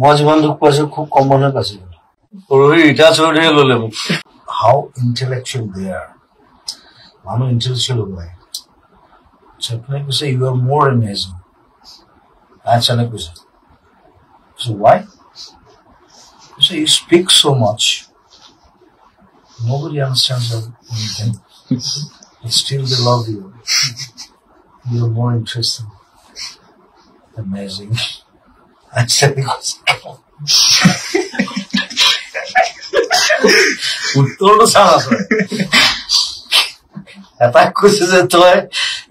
মই যিমান দুখ পাইছো খুব কম মানুহে পাইছিল পৰহি ৰীতা চৌধুৰীয়ে ল'লে মোক হাউ ইণ্টেলেকচুৱেল দে আৰ মানুহ ইণ্টেলেকচুৱেল ওলাই আপুনি কৈছে ইউ আৰ মোৰ এমেজিং আচ্ছানে কৈছে So why? So you speak so much. Nobody understands anything. But still they love you. You're more interesting. Amazing. I said because উত্তৰটো চাওঁ আছে এটা কৈছে যে তই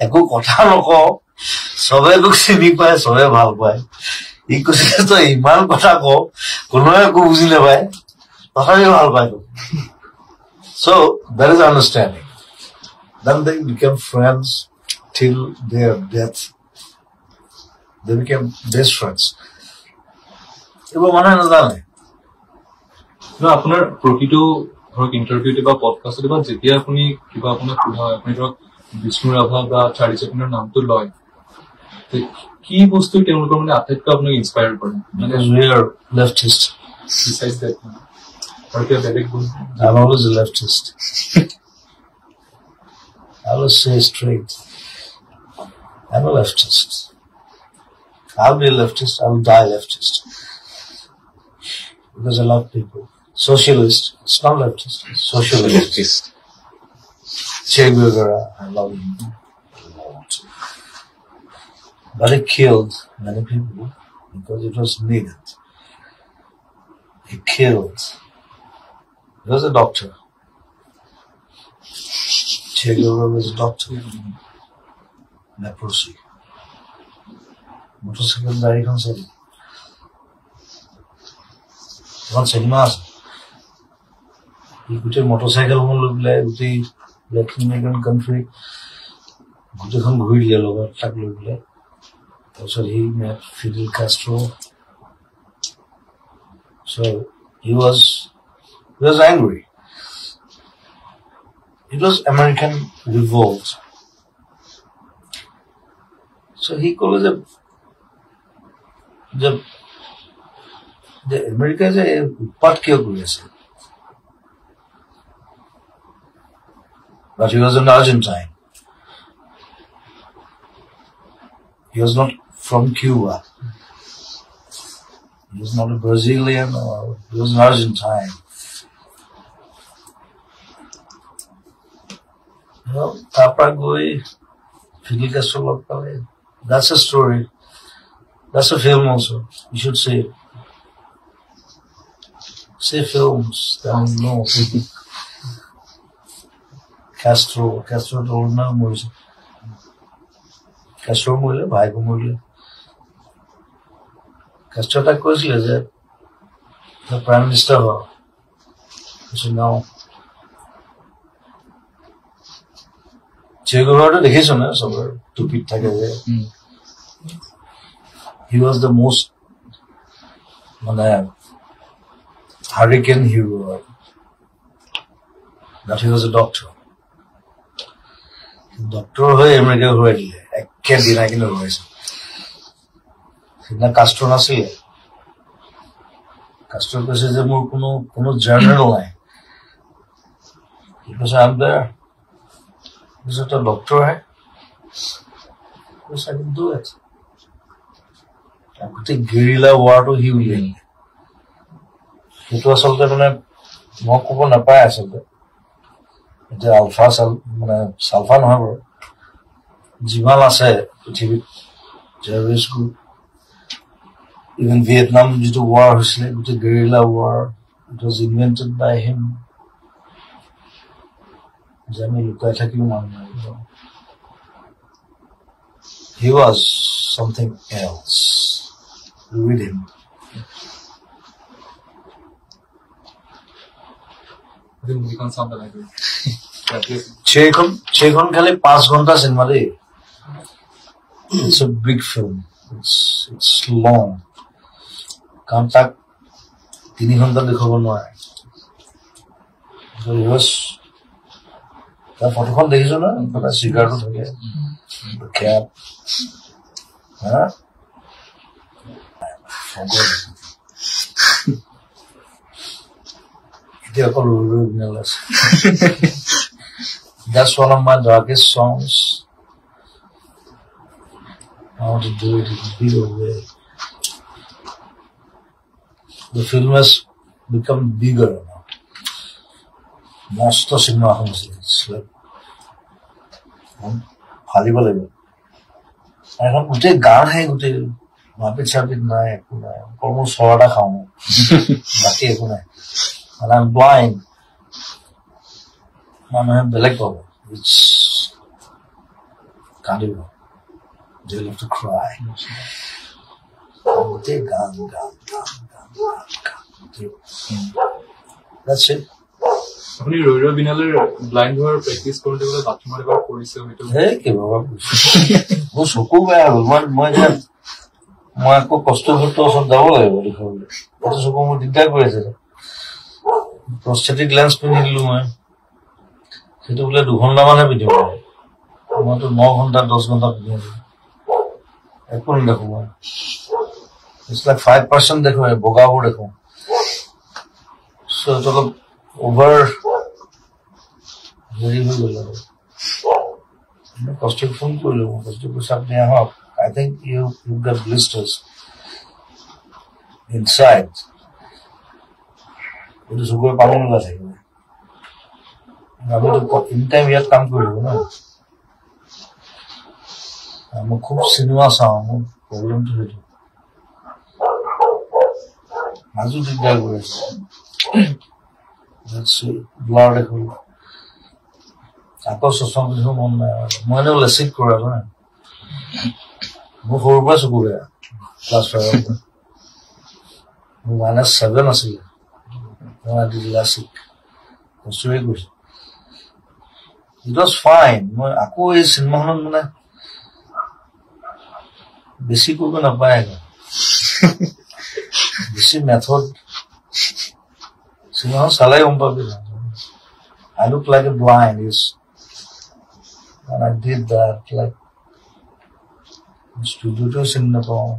একো কথা নকওঁ চবে তোক চিনি পায় চবে ভাল পায় ই কৈছে তই ইমান কথা কওঁ কোনোৱে একো বুজি নাপায় তথাপি ভাল পায় তোক so that is understanding then they became friends till their death they became best friends এইবোৰ মানুহে নাজানে আপোনাৰ প্ৰতিটো ধৰক ইণ্টাৰভিউতে বা পডকাষ্টতে বা যেতিয়া আপুনি কিবা আপোনাক সোধা হয় আপুনি ধৰক বিষ্ণু ৰাভা বা চাৰ্লি চেপলিনৰ নামটো লয় কি বস্তু তেওঁলোকৰ মানে আটাইতকৈ আপোনাক ইনস্পায়াৰ কৰে মানে we're leftist besides that or কিবা বেলেগ গুণ I'm always a leftist I will say straight I'm a leftist I'll be a leftist I will die leftist because I love people socialist it's not leftist it's socialist Che Guevara I love him but he killed many people because it was needed. He killed. He was a doctor. Che Guevara was a doctor. Leprosy. Motorcycle dari kan sari. One cinema. He put a motorcycle on the Latin American country. Put a hung wheel yellow, tag look. Also, he met Fidel Castro. So he was angry. It was American revolt. So he called it the America is a patkiyo guyase. But he was an Argentine. He was not from Cuba. He was not a Brazilian or he was an Argentine. You know, Tapagoi, Fidel Castro Locale. That's a story. That's a film also. You should see it. See films, then you know. Castro told no music. Castro mule, bhai ko mule. Castro tak কৈছিল যে the prime minister হয় so now Che Guevara দেখিছো না সবার টুপি থাকে যে he was the most মানে hurricane hero that he was a doctor হয়ে আমেরিকা ঘুরে দিলে একে দিনা কিন্তু হয়েছে সেদিনা কাস্ট্রো নাছিলে কাস্ট্রো কৈছে যে মোৰ কোনো জাৰ্নাল নাই কৈছে I'm there কৈছে তই ডক্টৰ হে কৈছে I can do it গোটেই গেৰিলা ৱাৰটো সি উলিয়াই সেইটো আচলতে মানে মই ক'ব নাপায় আচলতে এতিয়া আলফা মানে চালফা নহয় বাৰু যিমান আছে পৃথিৱীত টেৰৰিষ্ট গ্ৰুপ even Vietnam যিটো war হৈছিলে গোটেই guerrilla war it was invented by him জানি লুকাই থাকিব মানুহ he was something else read him Chekhon খালি 5 ঘন্টা সিনেমা দেই it's a big film it's long কারণ তাক 3 ঘন্টা দেখাব নোৱাৰে তাৰ ফটোখন দেখিছো না এটা চিগাৰেট থাকে ক্যাপ এতিয়া অকল অৰিজিনেল আছে That's one of my darkest songs. I want to do it in a bigger way. The film has become bigger now. Most of cinema homes, it's like Hollywood level. I have to गान है गुटे मापित शापित ना है कुना almost soda खाऊं बाकी है कुना and I'm blind. Man have black problem, which can't even. They'll have to cry. They gun. That's it. আপনি রৈরব বিনালের ব্লাইন্ড হওয়ার প্র্যাকটিস করতে বলে বাথরুমের এবার করেছে হয়তো এই কি বাবা ও চকু বেয়া হ'ল মই আকৌ কষ্ট করতে ওচৰত যাব লাগিব দেখাবলৈ এটা চকু মোৰ দিগদাৰ কৰি আছে প্ৰস্থেটিক লেন্স পিন্ধি দিলো মই সেইটো বোলে 2 ঘণ্টামানহে পিন্ধিব মইতো 9 ঘণ্টা 10 ঘণ্টা পিন্ধি আছো একো নেদেখো মই It's like 5% দেখো বগাবোৰ দেখো so অলপ over very good costume phone kolo costume ko sabne aha I think you got blisters inside it is over pani la thake আমি তো in time ইয়াত কাম কৰিব না আমি খুব সিনেমা চাওঁ প্ৰবলেম তো সেইটো মাজু দিগদাৰ কৰিছে let's see blood দেখো আকৌ সসম দেখো মন নাই মই নে লেসিক কৰা না মই সৰুৰ পৰা চকুৰে ক্লাছ 5 মই -7 আছিল মই দি লেসিক কষ্টই কৰিছে it was fine মই আকৌ এই সিনেমাখন মানে বেছি কৰিব নাপায় বেছি মেথড সিনেমাখন চালাই গম পাবি I look like a blind and I did that like studio to Singapore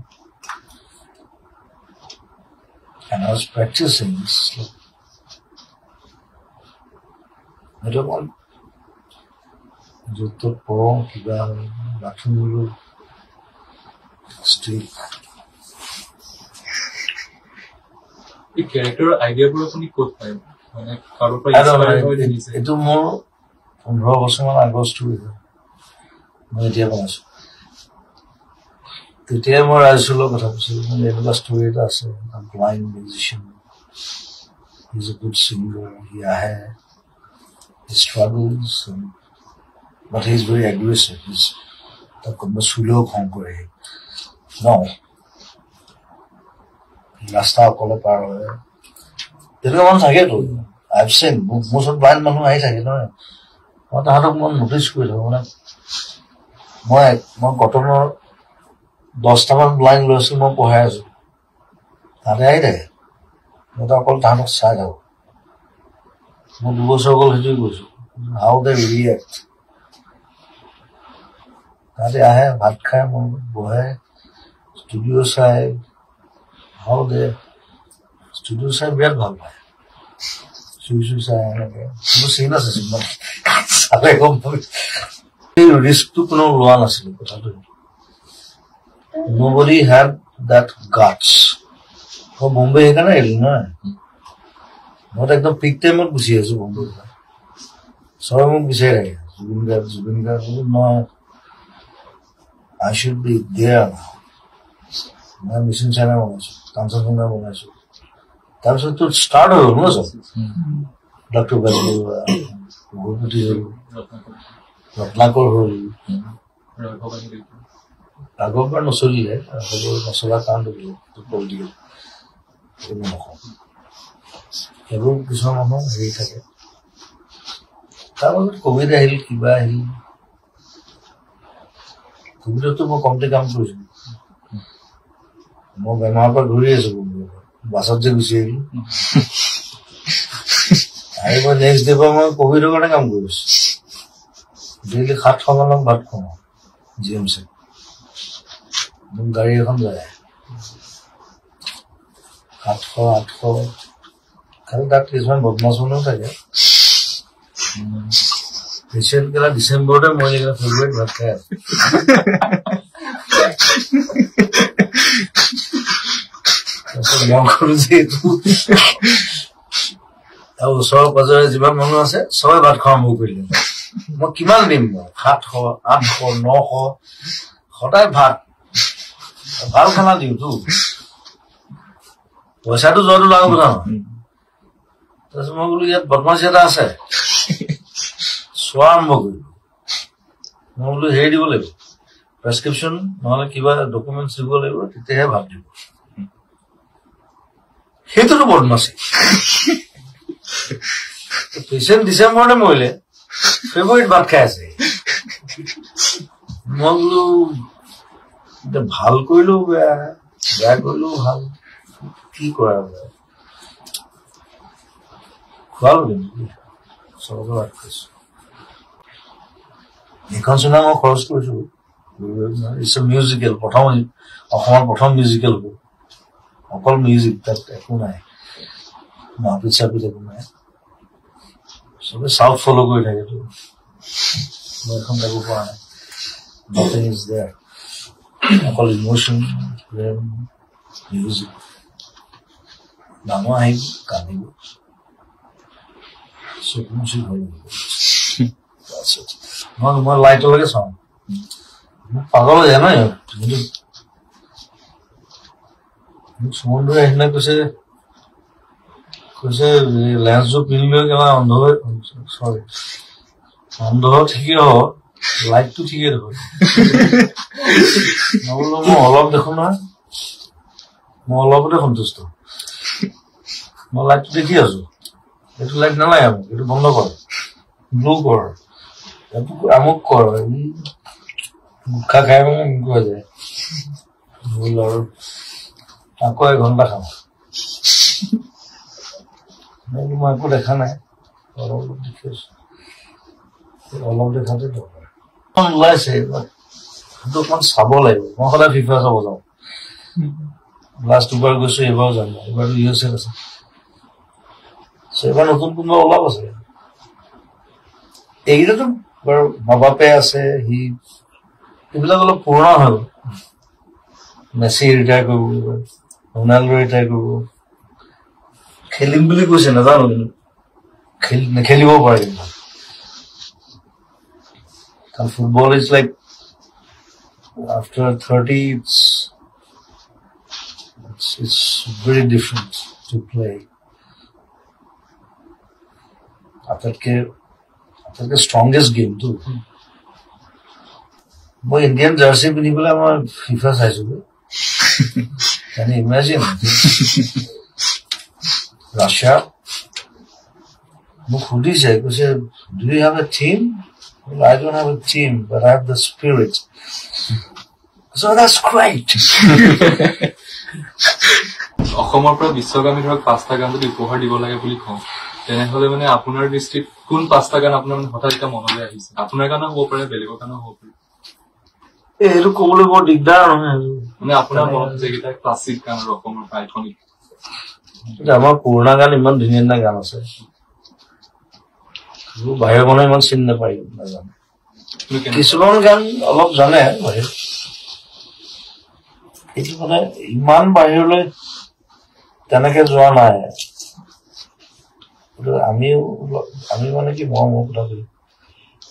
and I was practicing like, I don't want just to pour kiba bathroom still এই ক্যারেক্টার আইডিয়াবোৰ আপুনি ক'ত পায় মানে কাৰোৰ পৰা ইনস্পায়াৰ হৈ নিছে এটো মোৰ 15 বছৰমান আগৰ ষ্টৰী মই এতিয়া বনাইছো তেতিয়া মই ৰাজুলৰ কথা কৈছিলো মানে এটা ষ্টৰী এটা আছে blind musician he's a good singer he struggles but he's very aggressive he's the commercial khong kore no ৰাস্তা অকলে পাৰ হয় তেনেকুৱা মানুহ থাকে তো I've seen most of blind মানুহ আহি থাকে নহয় মই তাহাঁতক মই নোটিচ কৰি থাকো মানে মই কটনৰ 10টামান ব্লাইণ্ড লৈছো মই পঢ়াই আছো তাতে আহি থাকে মই তো অকল তাহাঁতক চাই থাকো মই 2 বছৰ অকল সেইটোৱে কৈছো how they react তাতে আহে ভাত খাই মই বহে ষ্টুডিঅ' চাই how the studio side very ভাল পায় সুইসু চাই এনেকে কোনো সিন আছে সিমান চালে গম পাবি এই ৰিস্কটো কোনো লোৱা নাছিল কথাটো nobody had that guts মই বোম্বে সেইকাৰণে এৰিলো নহয় মই একদম পিক টাইমত গুচি আছো বোম্বে সবাই মোক বিচাৰি থাকে জুবিন গাৰ্গ মই I should be there now মই মিশন চাইনা বনাইছো কাঞ্চন জংঘা বনাইছো তাৰপিছত তো ষ্টাৰ্ট হ'ল ন সব ডক্টৰ বাজু ভূপতি হ'ল ৰত্নাকৰ হ'ল ৰাঘৱৰ নচলিলে নচলা কাৰণ পলিটিকেল সেইবোৰ কিছুমান মানুহ হেৰি থাকে তাৰপাছত কভিড আহিল কিবা আহিল কভিডতো মই কমতে কাম কৰিছিলো মই বেমাৰৰ পৰা ঘূৰি আছো বাছত যে গুচি আহিলো আহি মই নেক্সট ডে পৰা মই কভিডৰ কাৰণে কাম কৰিছো ডেইলি 700 মান ভাত খাওঁ জিএমচি মোৰ গাড়ী এখন যায় 700 800 খালি তাত কিছুমান বদমাছ মানুহ থাকে ৰিচেণ্ট গেলা ডিচেম্বৰতে মই গেলা ফেব্ৰুৱাৰীত ভাত খাই আছো মই কৰো যে আৰু ওচৰৰ পাজৰে যিমান মানুহ আছে চবে ভাত খোৱা আৰম্ভ কৰিলে মই কিমান দিম মই 700 800 900 সদায় ভাত ভাল খানা দিওঁতো পইচাটো যোৱাটো ডাঙৰ কথা নহয় তাৰপিছত মই বোলো ইয়াত বদমাছি এটা আছে চোৱা আৰম্ভ কৰিলো মই বোলো হেৰি দিব লাগিব প্ৰেছক্ৰিপশ্যন নহলে কিবা ডকুমেণ্টছ দিব লাগিব তেতিয়াহে ভাত দিব সেইটোতো বদমাছি পেচেণ্ট ডিচেম্বৰতে মৰিলে ফেব্ৰুৱাৰীত ভাত খাই আছে মই বোলো ভাল কৰিলো বেয়া বেয়া কৰিলো ভাল কি কৰা খোৱালো কিন্তু চবকে ভাত খাইছো এইখন চিনেমা মই খৰচ কৰিছো ইটছ এ মিউজিকেল অসমৰ প্ৰথম মিউজিকেল হ'ব অকল মিউজিক তাত একো নাই মাহপিত চাপিত একো নাই চবে চাউথ ফল' কৰি থাকেতো মই এখন যাব পৰা নাই nothing is there অকল ইমোশ্যন প্ৰেম মিউজিক মানুহ আহিব কান্দিব চকু মুচি হৈ মই লাইটলৈকে চাওঁ পাগল হৈ যায় নহয় মোক সুমনদৰে সেইদিনা কৈছে লেন্সযোৰ পিন্ধিলেও কেলা অন্ধ ঠিকেই হ'ব লাইটটো ঠিকেই দেখোন মই বোলো মই অলপ দেখো নহয় মই অলপতে সন্তুষ্ট মই লাইটটো দেখি আছো এইটো লাইট নালাগে মোক এইটো বন্ধ কৰ ব্লু কৰ আমুক কৰ গুটখা খাই মানে এনেকুৱা হৈ যায় ভুল আৰু আকৌ এঘণ্টা খাওঁ মই একো দেখা নাই অলপ দেখি আছো অলপ দেখাতে দৰকাৰ ওলাইছে সেইটো অকমান চাব লাগিব মই সদায় ফিফা চাব যাওঁ লাষ্ট দুবাৰ গৈছো এইবাৰো যাম এইবাৰতো USA আছে এইবাৰ নতুন কোনোবা ওলাব আছে এইকেইটাতো বাৰু বাবাপে আছে সি এইবিলাক অলপ পুৰণা হৈ গ'ল মেচি ৰিটায়াৰ কৰিব ৰনাল্ডো ৰিটায়াৰ কৰিব খেলিম বুলি কৈছে নাজানো কিন্তু নেখেলিব পাৰে কিন্তু কাৰণ football is like after 30 it's very different to play আটাইতকে ষ্ট্ৰংগেষ্ট গেম টো মই ইণ্ডিয়ান জাৰ্চি পিন্ধি পেলাই মই ফিফা চাইছো can you imagine Russia মোক সুধিছে কৈছে do you have a team? Well, I don't have a team but I have the spirit so that's great অসমৰ পৰা বিশ্বগামী ধৰক 5টা গান যদি উপহাৰ দিব লাগে বুলি কওঁ তেনেহলে মানে আপোনাৰ দৃষ্টিত কোন 5টা গান আপোনাৰ মানে হঠাৎ এটা মনলৈ আহিছে আপোনাৰ গানো হ'ব পাৰে বেলেগৰ গানো হ'ব পাৰে এইটো ক'বলৈ বৰ দিগদাৰ নহয় মানে আপোনাৰ মনত যেকেইটা ক্লাছিক গান আৰু অসমৰ আইকনিক আমাৰ পুৰণা গান ইমান ধুনীয়া ধুনীয়া গান আছে বাহিৰৰ মানুহে ইমান চিনি নাপায় নাজানে কিছুমান গান অলপ জানে বাহিৰ এইটো মানে ইমান বাহিৰলৈ তেনেকে যোৱা নাই আমি মানে কি মই মোৰ কথা কলো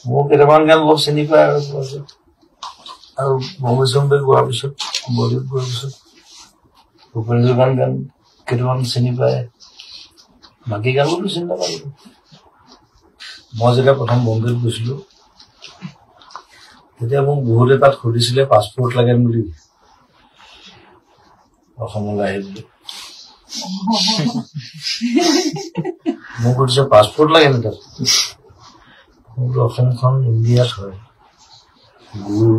মোৰ কেইটামান গান অলপ চিনি পায় আৰু মৌচুমী গোৱাৰ পিছত বলিউড গোৱাৰ পিছত ভূপেন্দ্ৰ গান কেইটামান চিনি পায় বাকী গানবোৰতো চিনি নাপায় মই যেতিয়া প্ৰথম বম্বেত গৈছিলো তেতিয়া মোক বহুতে তাত সুধিছিলে পাছপৰ্ট লাগে বুলি অসমলৈ আহিবলৈ মোক সুধিছে পাছপৰ্ট লাগে নে তাত অসমখন ইণ্ডিয়াত হয় গুৰু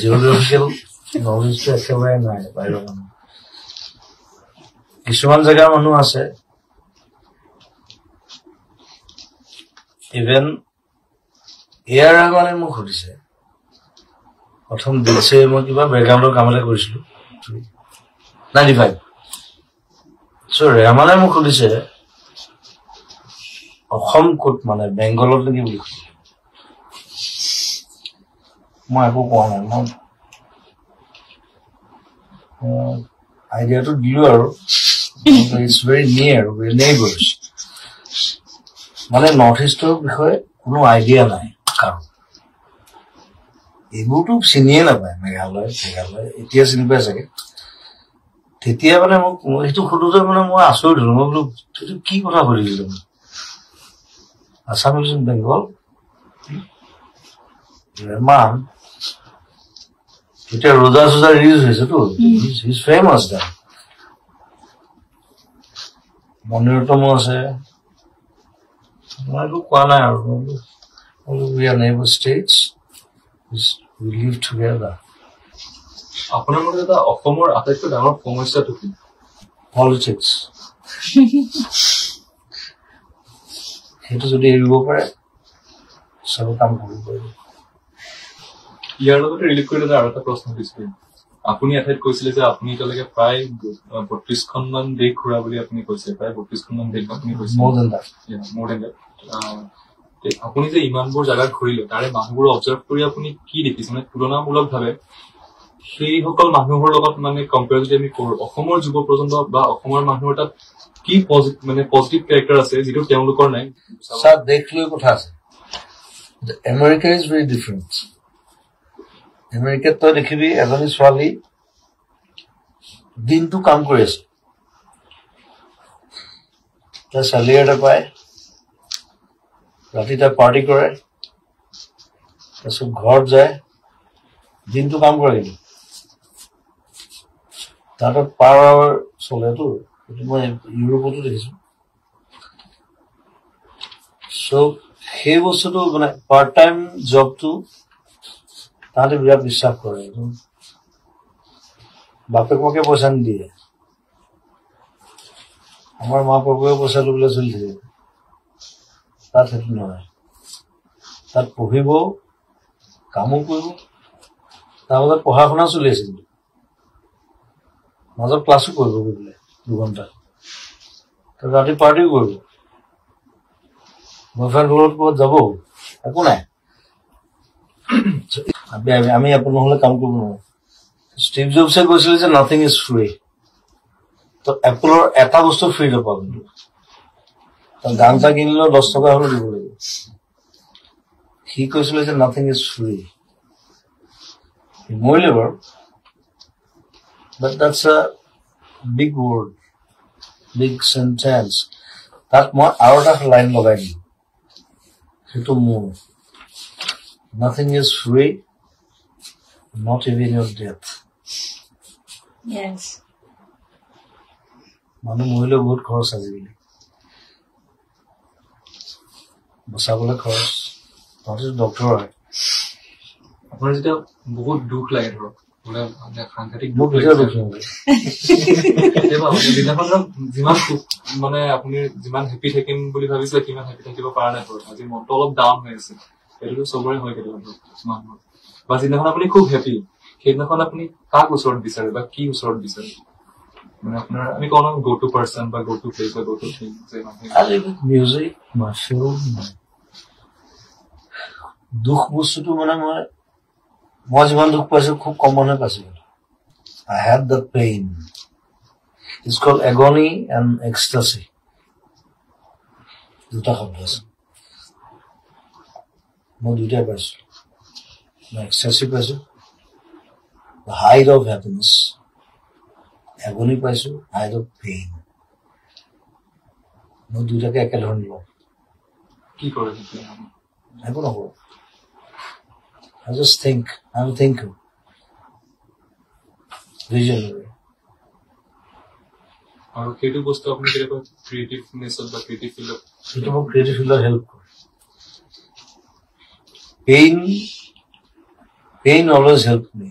জিঅ'গ্ৰাফিকেল নলেজটো একেবাৰে নাই বাহিৰৰ মানুহ কিছুমান জেগাৰ মানুহ আছে ইভেন এয়াৰ মানে মোক সুধিছে প্ৰথম দিলছে মই কিবা বেকগ্ৰাউণ্ডৰ কাম এটা কৰিছিলো 95. So ৰেহমানে মোক সুধিছে অসম ক'ত মানে বেংগলত নেকি বুলি মই একো কোৱা নাই মই আইডিয়াটো দিলো আৰু ইটছ ভেৰি নিয়াৰ উইৰ নেইবাৰ্ছ মানে নৰ্থ ইষ্টৰ বিষয়ে কোনো আইডিয়া নাই কাৰণ এইবোৰতো চিনিয়ে নাপায় মেঘালয় এতিয়া চিনি পাই চাগে তেতিয়া মানে মোক সেইটো সুধোতে মানে মই আচৰিত হলো মই বোলো এইটো কি কথা সুধিছিলো আছাম ইজ ইন বেংগল ৰেহমান এতিয়া ৰোজা চোজা ৰিলিজ হৈছেতো ইজ ফেমাছ দা মণিৰতমো আছে মই একো কোৱা নাই আৰু we are neighbour states we live together আপোনাৰ মতে এটা অসমৰ আটাইতকৈ ডাঙৰ সমস্যাটো কি পলিটিক্স সেইটো যদি এৰিব পাৰে চব কাম কৰিব পাৰিব ইয়াৰ লগতে ৰিলেট কৰি আৰু এটা প্ৰশ্ন দিছিল আপুনি এঠাইত কৈছিলে যে আপুনি এতিয়ালৈকে প্ৰায় 32খনমান দেশ ঘূৰা বুলি আপুনি কৈছে প্ৰায় 32খনমান দেশ আপুনি কৈছে মোৰ দেন আপুনি যে ইমানবোৰ জাগাত ঘূৰিলে তাৰে মানুহবোৰ অবজাৰ্ভ কৰি আপুনি কি দেখিছে মানে তুলনামূলকভাৱে সেইসকল মানুহৰ লগত মানে কম্পেয়াৰ যদি আমি কৰো অসমৰ যুৱ প্ৰজন্ম বা অসমৰ মানুহৰ তাত কি মানে পজিটিভ কেৰেক্টাৰ আছে যিটো তেওঁলোকৰ নাই স্যাৰ দেখ লৈ কথা আছে আমেৰিকা ইজ ভেৰি ডিফাৰেণ্ট আমেৰিকাত তই দেখিবি এজনী ছোৱালী দিনটো কাম কৰি আছে তাই চেলেৰি এটা পায় ৰাতি তাই পাৰ্টি কৰে তাৰপিছত ঘৰত যায় দিনটো কাম কৰে কিন্তু তাহাঁতৰ পাৰ আৱাৰ চলেতো সেইটো মই ইউৰোপতো দেখিছো চ' সেই বস্তুটো মানে পাৰ্ট টাইম জবটো তাহাঁতে বিৰাট বিশ্বাস কৰে বাপেক মাকে পইচা নিদিয়ে আমাৰ মা বাপেকে পইচা ল'বলৈ চলি থাকে তাত সেইটো নহয় তাত পঢ়িব কামো কৰিব তাৰ মাজত পঢ়া শুনা চলি আছে কিন্তু মাজত ক্লাছো কৰিব গৈ পেলাই 2 ঘণ্টা ৰাতি পাৰ্টিও কৰিব বয়ফ্ৰেণ্ড লগত ক'ৰবাত যাব একো নাই আমি আপুনি নহ'লে কাম কৰিব নোৱাৰো ষ্টিভ জবছে কৈছিলে যে নাথিং ইজ ফ্ৰী তো এপলৰ এটা বস্তু ফ্ৰী নাপাব কিন্তু গান এটা কিনিলেও 10 টকা হ'লেও দিব লাগিব সি কৈছিলে যে নাথিং ইজ ফ্ৰী মৰিলে বাৰু but that's a big word big sentence that মই আৰু এটা লাইন লগাই দিম সেইটো মোৰ nothing is free not even your death yes মানুহ মৰিলে বহুত খৰচ আজিকালি বচাবলৈ খৰচ তহঁতে ডক্টৰ হয় আপোনাৰ যেতিয়া বহুত দুখ লাগে ধৰক সাংঘাতিক মোক যিমান মানে আপুনি যিমান হেপী থাকিম বুলি ভাবিছিলে সিমান হেপী থাকিব পৰা নাই ধৰক আজি মনটো অলপ ডাউন হৈ আছে সেইটোতো চবৰে হয় কেতিয়াবা মানুহৰ বা যিদিনাখন আপুনি খুব হেপী সেইদিনাখন আপুনি কাক ওচৰত বিচাৰে বা কি ওচৰত বিচাৰে মানে আপোনাৰ আমি কওঁ ন গো টু পাৰ্চন বা গো টু প্লেচ বা গো টু থিং যে মিউজিক দুখ বস্তুটো মানে মই যিমান দুখ পাইছো খুব কম মানুহে পাইছো I had the pain it's called agony and ecstasy দুটা শব্দ আছে মই দুটাই পাইছো মই ecstasy পাইছো the height of happiness agony পাইছো height of pain মই দুটাকে একেধৰণে লওঁ কি কৰে একো নকৰো I just think. I'm thinking. Visionary. আৰু সেইটো বস্তু আপুনি কেতিয়াবা ক্ৰিয়েটিভনেছত বা ক্ৰিয়েটিভ ফিল্ডত সেইটো মোক ক্ৰিয়েটিভ ফিল্ডত হেল্প কৰে পেইন অলৱেজ হেল্প মি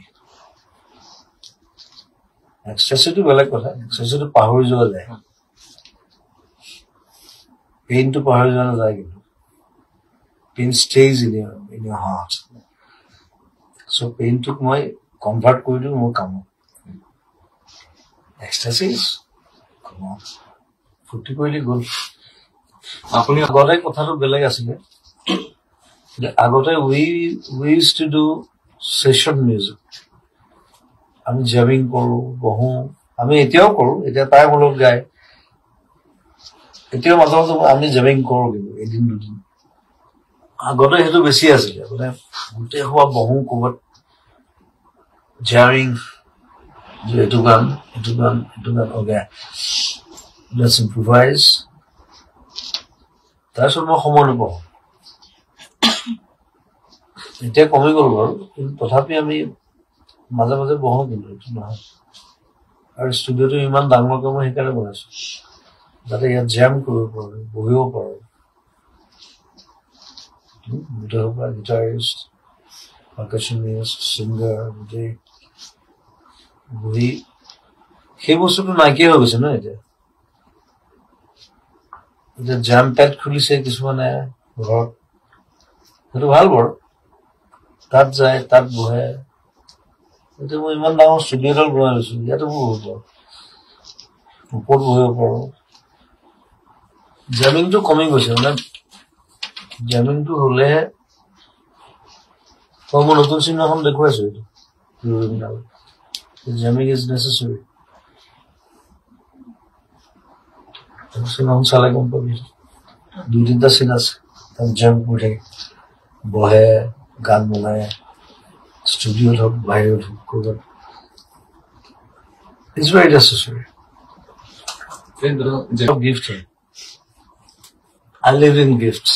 এক্সেছটো বেলেগ কথা এক্সেছটো পাহৰি যোৱা যায় পেইনটো পাহৰি যোৱা নাযায় কিন্তু pain stays in your heart So pain took my convert কৰি দিও মোৰ কাম এক্সটাসিজ ফুটি কৰিলে গ'ল আপুনি আগতে কথাটো বেলেগ আছিলে আগতে we used to do session music আমি জামিং কৰো বহু আমি এতিয়াও কৰো এতিয়া তাই মূলত গায় এতিয়াও মাজে মাজে আমি জামিং কৰো কিন্তু এদিন দুদিন আগতে সেইটো বেছি আছিলে মানে গোটেই হোৱা বহু ক'ৰবাত জামিং এইটো গান okay let's improvise তাৰপিছত মই সময় নাপাওঁ এতিয়া কমি গ'ল বাৰু কিন্তু তথাপি আমি মাজে মাজে বহো কিন্তু এইটো নহয় আৰু ষ্টুডিঅ'টো ইমান ডাঙৰকৈ মই সেইকাৰণে বনাইছো যাতে ইয়াত জেম কৰিব পাৰোঁ বহিব পাৰোঁ গোটেই পৰা গিটাৰিষ্ট পাৰ্কাচনিষ্ট ছিংগাৰ গোটেই বহি সেই বস্তুটো নাইকিয়া হৈ গৈছে ন এতিয়া জাম পেড খুলিছে কিছুমানে ঘৰত সেইটো ভাল বাৰু তাত যায় তাত বহে এতিয়া মই ইমান ডাঙৰ ষ্টুডিঅ' এডাল বনাই লৈছো ইয়াতো বহিব পাৰোঁ ওপৰত বহিব পাৰোঁ জামিংটো কমি গৈছে মানে জামিংটো হলেহে মই নতুন চিনেমাখন দেখুৱাইছো এইটো জামিং ইজ নেচেচাৰী চিনেমাখন চালে গম পাবি 2-3টা চিন আছে তাত জাম কৰি থাকে বহে গান বনায় ষ্টুডিঅ'ত হওক বাহিৰত হওক ক'ৰবাত ইটছ ভেৰি নেচেচাৰী গিফ্ট হয় I live in gifts.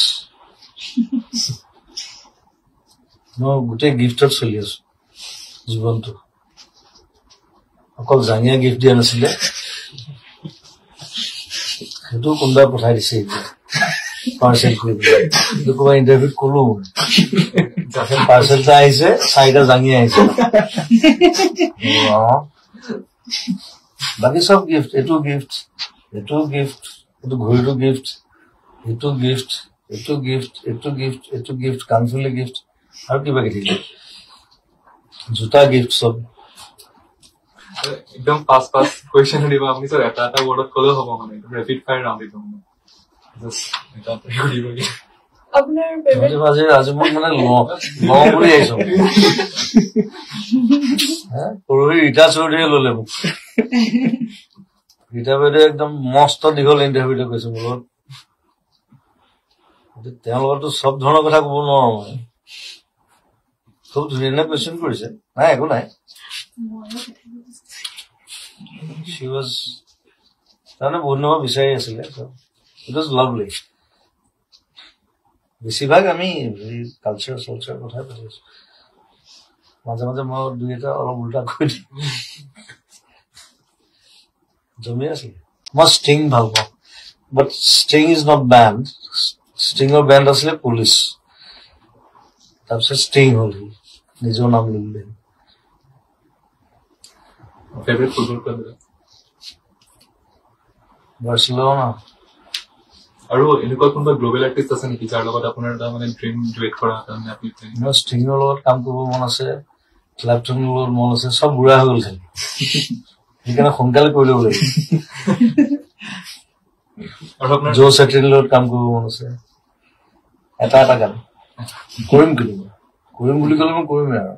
মই গোটেই গিফ্টত চলি আছো জীৱনটো অকল জাঙিয়া গিফ্ট দিয়া নাছিলে সেইটো কোনোবাই পঠাই দিছে এতিয়া পাৰ্চেল কৰি পেলাই কিন্তু ক'ৰবাত ইণ্টাৰভিউত ক'লো পাৰ্চেলটা আহিছে 4টা জাঙিয়া আহিছে বাকী চব গিফ্ট এইটো গিফ্ট এইটো ঘড়ীটো গিফ্ট এইটো গিফ্ট কাণফুলি গিফ্ট আৰু কিবা কিবি জোতা গিফ্ট চব একদম পাঁচ কুৱেশ্যন দিব আপুনি স্যাৰ এটা ৱৰ্ডত ক'লেও হ'ব মানে ৰেপিড ফায়াৰ ৰাউণ্ড এইটো মানে আজি মই মানে লওঁ বুলি আহিছো পৰহি ৰীতা চৌধুৰীয়ে ললে মোক ৰীতা বাইদেৱে একদম মস্ত দীঘল ইণ্টাৰভিউতে কৈছে মোৰ লগত তেওঁৰ লগতো চব ধৰণৰ কথা ক'ব নোৱাৰো মই খুব ধুনীয়া কুৱেশ্যন কৰিছে নাই একো নাই তাৰমানে বহুত নম্বৰ বিচাৰি আছিলে ইট ৱাজ লাভলি বেছিভাগ আমি কালচাৰ কথাই পাতি আছো মাজে মাজে মই 2-এটা অলপ উল্টা কৰি দিম জমি আছিলে মই ষ্টিং ভাল পাওঁ but Sting is not band ষ্টিঙৰ বেণ্ড আছিলে পুলিচ তাৰপিছত ষ্টিং হ'ল নিজৰ নাম লিখিলে ফেভাৰিট ফুটবল ক্লাব বাৰ্চিলোনা আৰু এনেকুৱা কোনোবা গ্লোবেল আৰ্টিষ্ট আছে নেকি যাৰ লগত আপোনাৰ এটা মানে ড্ৰিম ডুৱেট কৰা কাৰণে আপুনি মোৰ ষ্টিঙৰ লগত কাম কৰিব মন আছে ক্লাপটনৰ লগত মন আছে চব বুঢ়া হৈ গ'ল খালি সেইকাৰণে সোনকালে কৰি ল'ব লাগিব আৰু আপোনাৰ জো চেট্ৰিৰ লগত কাম কৰিব মন আছে এটা গান কৰিম বুলি ক'লে মই কৰিমেই আৰু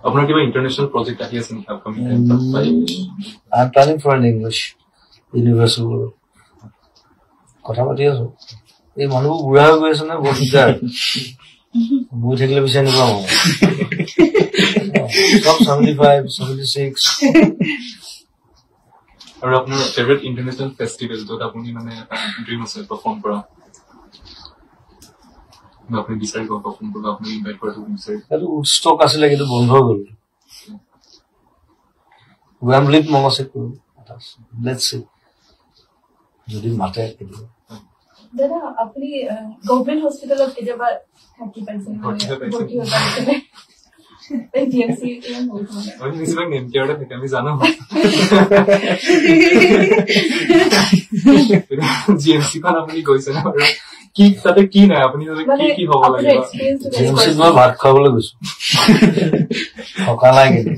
আপোনাৰ কিবা ইণ্টাৰনেশ্যনেল প্ৰজেক্ট আহি আছে নেকি upcoming I am planning for an English ইউনিভাৰ্চিটিৰ লগত কথা পাতি আছো এই মানুহবোৰ বুঢ়া হৈ গৈ আছে নে বৰ দিগদাৰ বহি থাকিলে বিচাৰি নাপাওঁ চব 75, 76 আৰু আপোনাৰ ফেভাৰিট ইণ্টাৰনেশ্যনেল ফেষ্টিভেল য'ত আপুনি মানে এটা ড্ৰিম আছে পাৰফৰ্ম কৰা আপুনি বিচাৰিব পাৰফৰ্ম কৰিব আপুনি ইনভাইট কৰাটো বিচাৰিব সেইটো উৎষ্টক আছিলে কিন্তু বন্ধ হৈ গ'ল ৱেম্বলিত মন আছে লেটছ সি যদি মাতে দাদা আপুনি গভৰ্ণমেণ্ট হস্পিটেলত কেতিয়াবা থাকি পাইছে আমি জানো জিএমচিখন আপুনি গৈছে ন কি তাতে কি নাই আপুনি কি হ'ব লাগিব জিএমচিত মই ভাত খাবলৈ গৈছো থকা নাই কিন্তু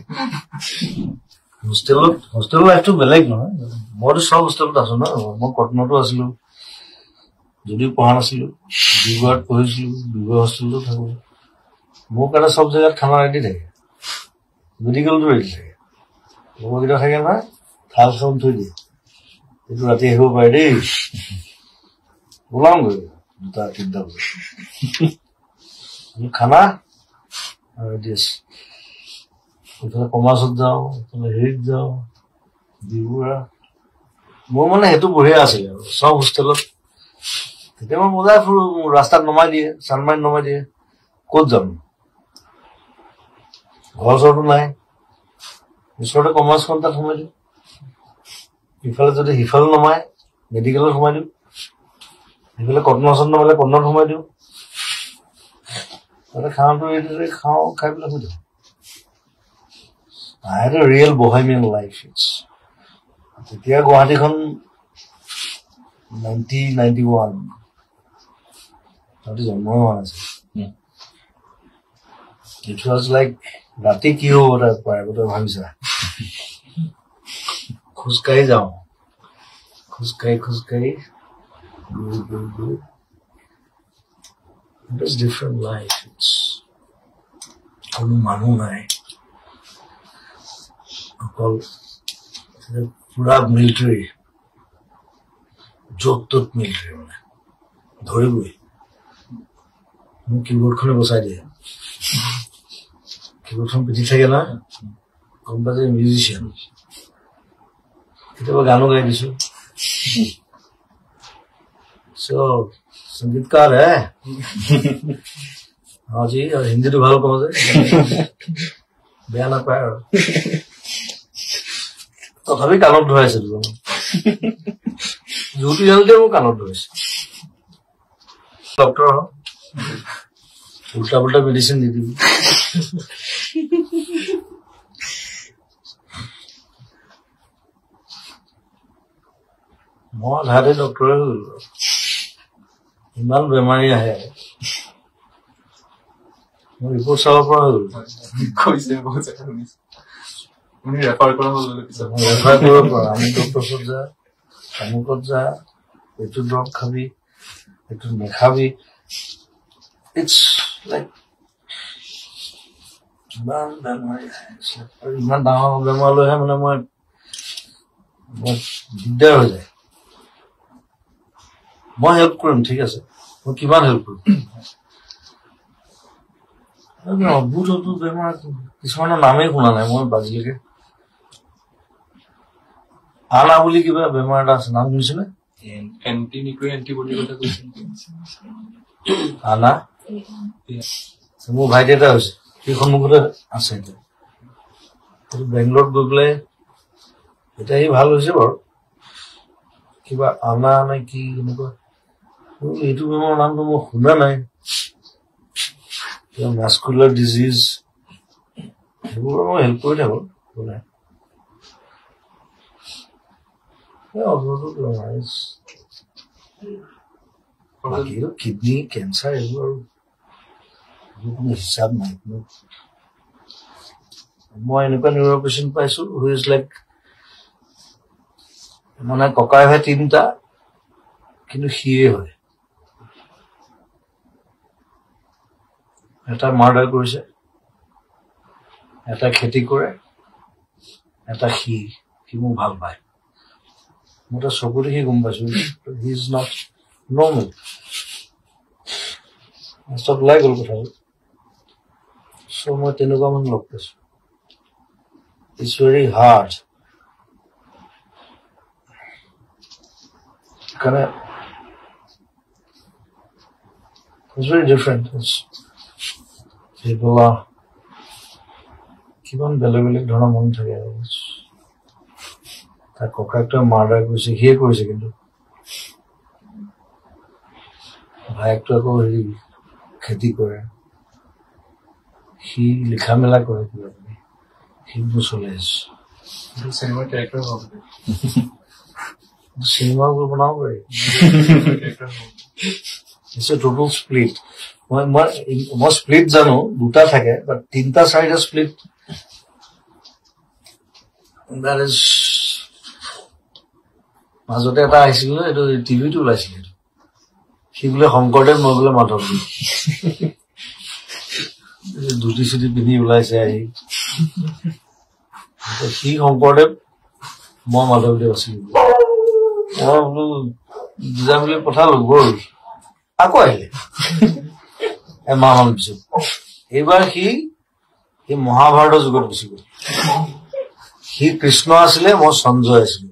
হোষ্টেল লাইফটো বেলেগ নহয় মইতো সব হোষ্টেলত আছো ন মই কটনতো আছিলো যদিও পঢ়া নাছিলো ডিব্ৰুগড়ত পঢ়িছিলো ডিব্ৰুগড় হোষ্টেলতো থাকো মোৰ কাৰণে সব জেগাত খানা ৰেডি থাকে মেডিকেলটো ৰেডি থাকে লগৰকেইটা থাকে নহয় থাল খাব থৈ দিয়ে এইটো ৰাতি আহিব পাৰে দেই ওলাওগৈ 2-3টা বজাত খানা ৰেডি আছে এইফালে কমাৰ্চত যাওঁ এইফালে হেৰিত যাওঁ ডিব্ৰুগড় মোৰ মানে সেইটো বঢ়িয়া আছিলে আৰু সব হোষ্টেলত তেতিয়া মই মজাই ফুৰো ৰাস্তাত নমাই দিয়ে চানমাইত নমাই দিয়ে ক'ত যাম ঘৰ চৰটো নাই ওচৰতে কমাৰ্চখন তাত সোমাই দিওঁ ইফালে যদি সিফালে নমাই মেডিকেলত সোমাই দিওঁ ইফালে কটনছত নমালে কটনত সোমাই দিওঁ তাতে খানাটো ৰেডি খাওঁ খাই পেলাই শুই যাওঁ I had a real bohemian life. তেতিয়া গুৱাহাটীখন 1991 তাতে জন্ম হোৱা নাছিল It was like ৰাতি কি হ'ব তাৰ পায় গোটেই ভাবিছা খোজকাঢ়ি যাওঁ খোজকাঢ়ি It was different life. কোনো মানুহ নাই অকল পুৰা মিলিটাৰী য'ত ত'ত মিলিটাৰী মানে ধৰিবই মোক কিবৰ্ডখনে বচাই দিয়ে কিবৰ্ডখন পিঠি থাকে না গম পাই যে মিউজিচিয়ান কেতিয়াবা গানো গাই দিছো संगीतकार है हाँ जी और हिंदी तो भालो कौन से बयान ना पाया तो तभी कानों धोए से दूँ झूठी जल्दी वो कानों धोए से डॉक्टर हो उल्टा पुल्टा मेडिसिन दी थी बहुत सारे डॉक्टर ইমান বেমাৰী আহে মোৰ ৰিপৰ্ট চাব পৰা হ'ল কৈছে বহুত জেগা শুনিছো আপুনি ৰেফাৰ কৰা হ'ল ৰেফাৰ কৰিব পৰা আমি ডক্টৰত যা আমুকত যা এইটো ড্ৰপ খাবি এইটো নেখাবি ইটছ লাইক ইমান বেমাৰী আৰু ইমান ডাঙৰ বেমাৰ লৈহে মানে মই দিগদাৰ হৈ যায় মই হেল্প কৰিম ঠিক আছে মই কিমান হেল্প কৰিম অদ্ভুত বেমাৰ কিছুমানৰ নামেই শুনা নাই মই বাজিলৈকে আনা বুলি কিবা বেমাৰ এটা আছে নাম শুনিছেনে আনা মোৰ ভাইটি এটা হৈছে সেই সন্মুখতে আছে এতিয়া বেংগলত গৈ পেলাই এতিয়া সি ভাল হৈছে বাৰু কিবা আনা নে কি এনেকুৱা এইটো বেমাৰৰ নামটো মই শুনা নাই মাস্কুলাৰ ডিজিজ সেইবোৰ মই হেল্প কৰি থাকো কিডনী কেঞ্চাৰ এইবোৰ কোনো হিচাপ নাই মই এনেকুৱা নিউৰ পেচেণ্ট পাইছো হু ইজ লাইক মানে ককাই ভাই 3টা কিন্তু সিয়ে হয় এটা মাৰ্ডাৰ কৰিছে এটা খেতি কৰে এটা সি মোক ভাল পায় মোৰ এটা চকু দেখি গম পাইছো হি ইজ নট নৰ্মেল চব ওলাই গ'ল কথাবোৰ চ' মই তেনেকুৱা মানুহ লগ পাইছো ইটছ ভেৰি হাৰ্ড কাৰণে ইটছ ভেৰি ডিফাৰেণ্ট সেইবোলা কিমান বেলেগ বেলেগ ধৰণৰ মন থাকে আৰু তাৰ ককায়েকটোৱে মাৰ্ডাৰ কৰিছে সিয়ে কৰিছে কিন্তু ভায়েকটো আকৌ হেৰি খেতি কৰে সি লিখা মেলা কৰে কিবা কিবি সেইবোৰ চলি আছে চিনেমাৰ কেৰেক্টাৰ হ'ব চিনেমাবোৰ বনাব পাৰি ইটছ এ টোটেল স্প্লিট মই স্প্লিট জানো 2টা থাকে বাট 3টা 4টা স্প্লিট মাজতে এটা আহিছিল ন, এইটো টিভিটো ওলাইছিল, সি বোলে শংকৰদেৱ, মই বোলে মাধৱদেৱ। ধুতি চুটি পিন্ধি ওলাইছে আহি, সি শংকৰদেৱ, মই মাধৱদেৱ আছিলো। মই বোলো বুজা বুলি পঠালো, গ'ল। আকৌ আহিলে এমাহমান পিছত। এইবাৰ সি মহাভাৰতৰ যুগত গুচি গ'ল। সি কৃষ্ণ আছিলে, মই সঞ্জয় আছিলো।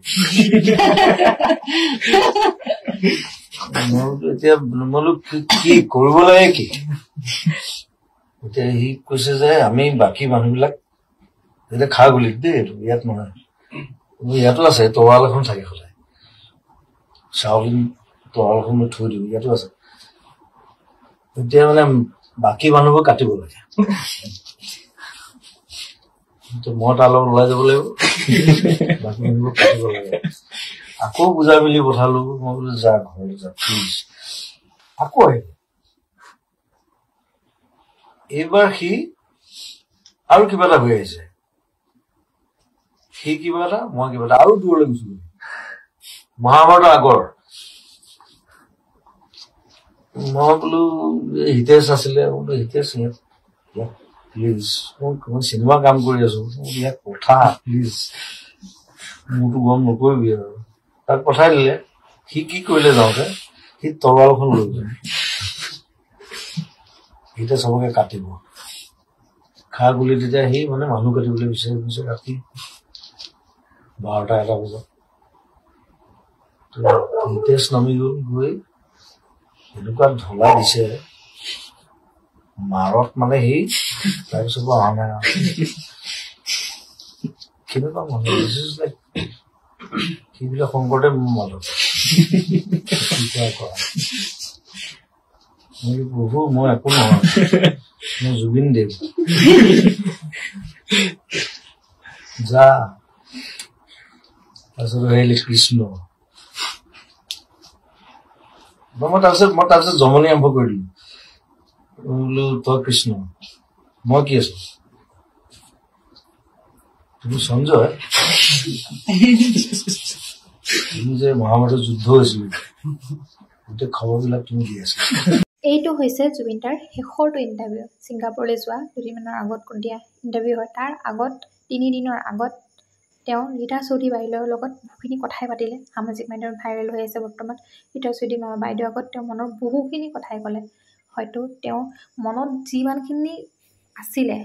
এতিয়া বোলো কি কৰিব লাগে কি? এতিয়া সি কৈছে যে আমি বাকী মানুহবিলাক এতিয়া খা গুলিত দেই, এইটো ইয়াত নহয়, ইয়াতো আছে, তৰোৱাল এখন থাকে সদায়, চাউলিন তৰোৱাল এখন মই থৈ দিওঁ, ইয়াতো আছে। এতিয়া মানে বাকী মানুহবোৰ কাটিব লাগে, মই তাৰ লগত ওলাই যাব লাগিব, বাকী মানুহবোৰ কাটিব লাগে। আকৌ বুজাই মেলি পঠালো, মই বোলো যা ঘৰলৈ যা প্লিজ। আকৌ আহিলে। এইবাৰ সি আৰু কিবা এটা হৈ আহিছে, সি কিবা এটা, মই কিবা এটা, আৰু দূৰলৈ গুচি গলো। মহাভাৰতৰ আগৰ মই বোলো হিতেশ আছিলে, বোলো হিতেশ প্লিজ, মই চিনেমা কাম কৰি আছো, ইয়াক পঠা প্লিজ, মোৰতো গম নকৰিবি আৰু। তাক পঠাই দিলে। সি কি কৰিলে যাওঁতে, সি তৰোৱালখন লৈ গ'ল, এতিয়া চবকে কাটিব খা গুলি। তেতিয়া সি মানে মানুহ কাটিবলৈ বিচাৰি ফুৰিছে ৰাতি 12টা 1টা বজাত। হিতেশ নামি গ'ল, গৈ এনেকুৱা ঢলা দিছে মাৰত, মানে সি তাৰপিছত অহা নাই আৰু। কেনেকুৱা মানুহ সি বোলে শংকৰদেৱ, মাধৱ। প্ৰভু মই একো নহয়, মই জুবিন দেৱ, যা। তাৰপিছত আহিলে কৃষ্ণ। মই তাৰপিছত জমনি আৰম্ভ কৰি দিলো, বোলো তই কৃষ্ণ, মই কি আছো, তুমি সঞ্জয়, তুমি যে মহাভাৰতৰ যুদ্ধ হৈছিল, গোটেই খবৰবিলাক তুমি দি আছা। এইটো হৈছে জুবিন দাৰ শেষৰটো ইণ্টাৰভিউ। ছিংগাপুৰলৈ যোৱা 2 দিনৰ আগত দিয়া ইণ্টাৰভিউ হয়। তাৰ আগত 3 দিনৰ আগত তেওঁ ৰীতা চৌধুৰী বাইদেউৰ লগত বহুখিনি কথাই পাতিলে। সামাজিক মাধ্যমত ভাইৰেল হৈ আছে বৰ্তমান। ৰীতা চৌধুৰী বাইদেউৰ আগত তেওঁ মনৰ বহুখিনি কথাই ক'লে। হয়তো তেওঁ মনত যিমানখিনি আছিলে,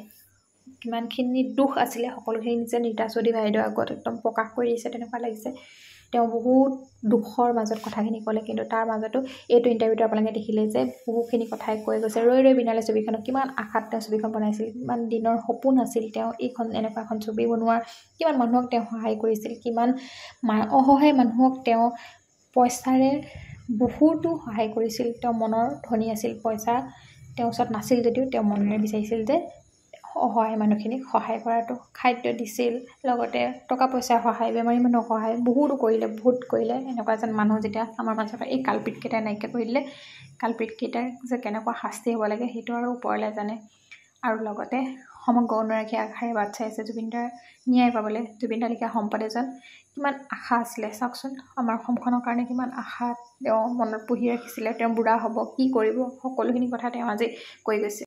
কিমানখিনি দুখ আছিলে, সকলোখিনি নিজে ৰীতা চৌধুৰী বাইদেউৰ আগত একদম প্ৰকাশ কৰি দিছে, তেনেকুৱা লাগিছে। তেওঁ বহুত দুখৰ মাজত কথাখিনি ক'লে, কিন্তু তাৰ মাজতো এইটো ইণ্টাৰভিউটো আপোনালোকে দেখিলে যে বহুখিনি কথাই কৈ গৈছে। ৰৈ ৰৈ বিনালে ছবিখনক কিমান আশাত তেওঁ ছবিখন বনাইছিল, কিমান দিনৰ সপোন আছিল তেওঁ এইখন এনেকুৱা এখন ছবি বনোৱাৰ, কিমান মানুহক তেওঁ সহায় কৰিছিল, কিমান অসহায় মানুহক তেওঁ পইচাৰে বহুতো সহায় কৰিছিল। তেওঁ মনৰ ধনী আছিল, পইচা তেওঁৰ ওচৰত নাছিল যদিও তেওঁ মনেৰে বিচাৰিছিল যে অসহায় মানুহখিনিক সহায় কৰাটো। খাদ্য দিছিল, লগতে টকা পইচাৰ সহায়, বেমাৰী মানুহক সহায় বহুতো কৰিলে, বহুত কৰিলে। এনেকুৱা এজন মানুহ যেতিয়া আমাৰ মাজত এই কালপিতকেইটাই নাইকিয়া কৰি দিলে, কালপিতকেইটাৰ যে কেনেকুৱা শাস্তি হ'ব লাগে সেইটো আৰু ওপৰলৈ জানে। আৰু লগতে সমগ্ৰ অনুৰাগী আশাৰে বাট চাই আছে জুবিনদাৰ ন্যায় পাবলৈ। জুবিনদাৰ লেখীয়া সম্পদ এজন, কিমান আশা আছিলে চাওকচোন, আমাৰ অসমখনৰ কাৰণে কিমান আশা তেওঁ মনত পুহি ৰাখিছিলে। তেওঁ বুঢ়া হ'ব, কি কৰিব, সকলোখিনি কথা তেওঁ আজি কৈ গৈছে।